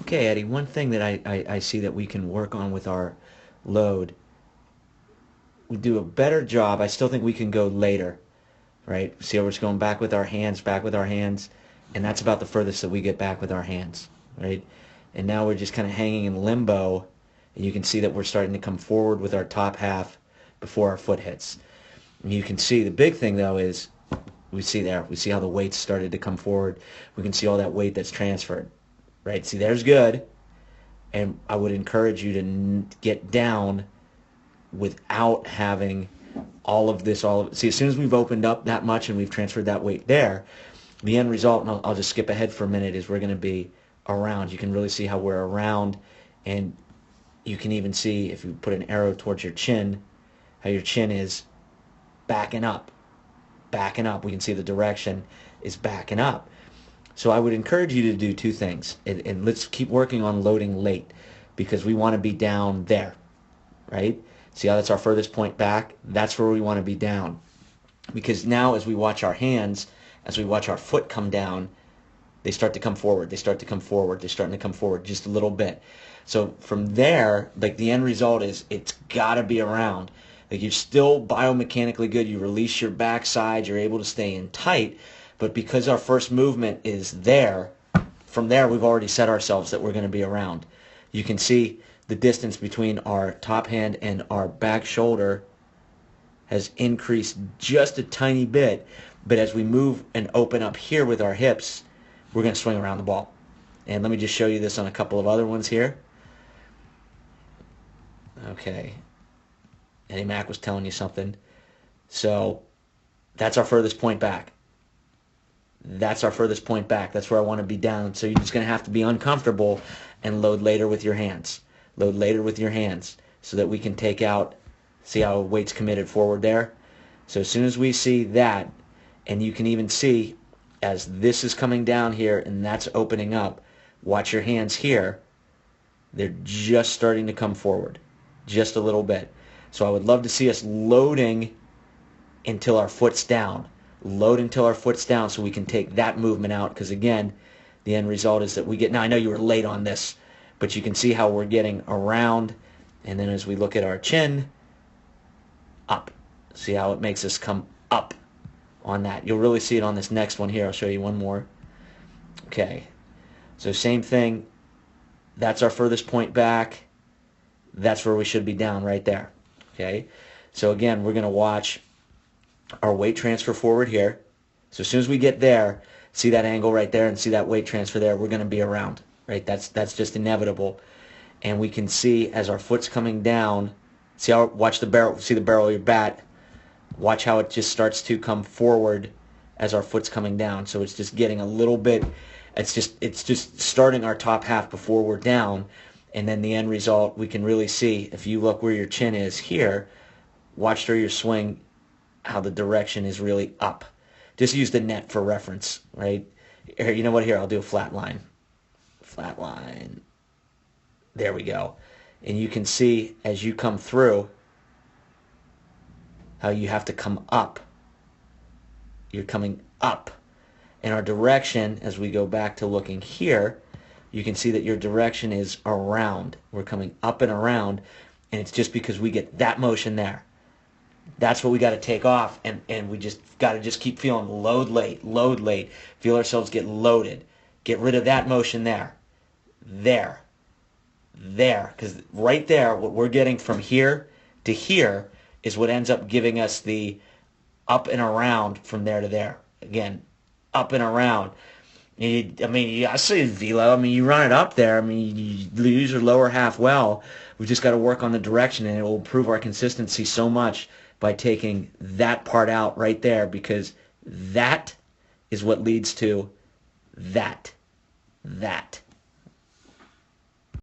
Okay, Eddie, one thing that I see that we can work on with our load, we do a better job. I still think we can go later, right? See how we're just going back with our hands, and that's about the furthest that we get back with our hands, right? And now we're just kind of hanging in limbo, and you can see that we're starting to come forward with our top half before our foot hits. And you can see the big thing though is we see how the weight started to come forward. We can see all that weight that's transferred, right? See, there's good. And I would encourage you to get down without having see, as soon as we've opened up that much and we've transferred that weight there, the end result, and I'll just skip ahead for a minute, is we're going to be around. You can really see how we're around, and you can even see, if you put an arrow towards your chin, how your chin is backing up. Backing up. We can see the direction is backing up. So I would encourage you to do two things, and let's keep working on loading late, because we want to be down there, right? See how that's our furthest point back? That's where we want to be down. Because now as we watch our hands, as we watch our foot come down, they start to come forward. They start to come forward. They're starting to come forward just a little bit. So from there, like, the end result is it's got to be around. Like, you're still biomechanically good. You release your backside. You're able to stay in tight. But because our first movement is there, from there we've already set ourselves that we're going to be around. You can see the distance between our top hand and our back shoulder has increased just a tiny bit. But as we move and open up here with our hips, we're going to swing around the ball. And let me just show you this on a couple of other ones here. Okay. Eddie Mac was telling you something. So that's our furthest point back. That's our furthest point back. That's where I want to be down. So you're just going to have to be uncomfortable and load later with your hands. Load later with your hands so that we can take out, see how weight's committed forward there? So as soon as we see that, and you can even see as this is coming down here and that's opening up, watch your hands here. They're just starting to come forward, just a little bit. So I would love to see us loading until our foot's down. Load until our foot's down so we can take that movement out, because again, the end result is that we get, now I know you were late on this, but you can see how we're getting around, and then as we look at our chin, up. See how it makes us come up on that. You'll really see it on this next one here. I'll show you one more. Okay, so same thing. That's our furthest point back. That's where we should be down, right there. Okay, so again, we're going to watch our weight transfer forward here. So as soon as we get there, see that angle right there and see that weight transfer there, we're going to be around, right? That's just inevitable. And we can see as our foot's coming down, see how, watch the barrel, see the barrel of your bat, watch how it just starts to come forward as our foot's coming down. So it's just getting a little bit, it's just starting our top half before we're down, and then the end result we can really see, if you look where your chin is here, watch through your swing, how the direction is really up. Just use the net for reference, right? Here, you know what? Here, I'll do a flat line. Flat line. There we go. And you can see as you come through how you have to come up. You're coming up. And our direction, as we go back to looking here, you can see that your direction is around. We're coming up and around, and it's just because we get that motion there. That's what we got to take off, and we just got to just keep feeling load late, feel ourselves get loaded. Get rid of that motion there, because right there, what we're getting from here to here is what ends up giving us the up and around from there to there. Again, up and around. I say velo. I mean, you run it up there. I mean, you use your lower half well. We've just got to work on the direction, and it will improve our consistency so much by taking that part out right there, because that is what leads to that.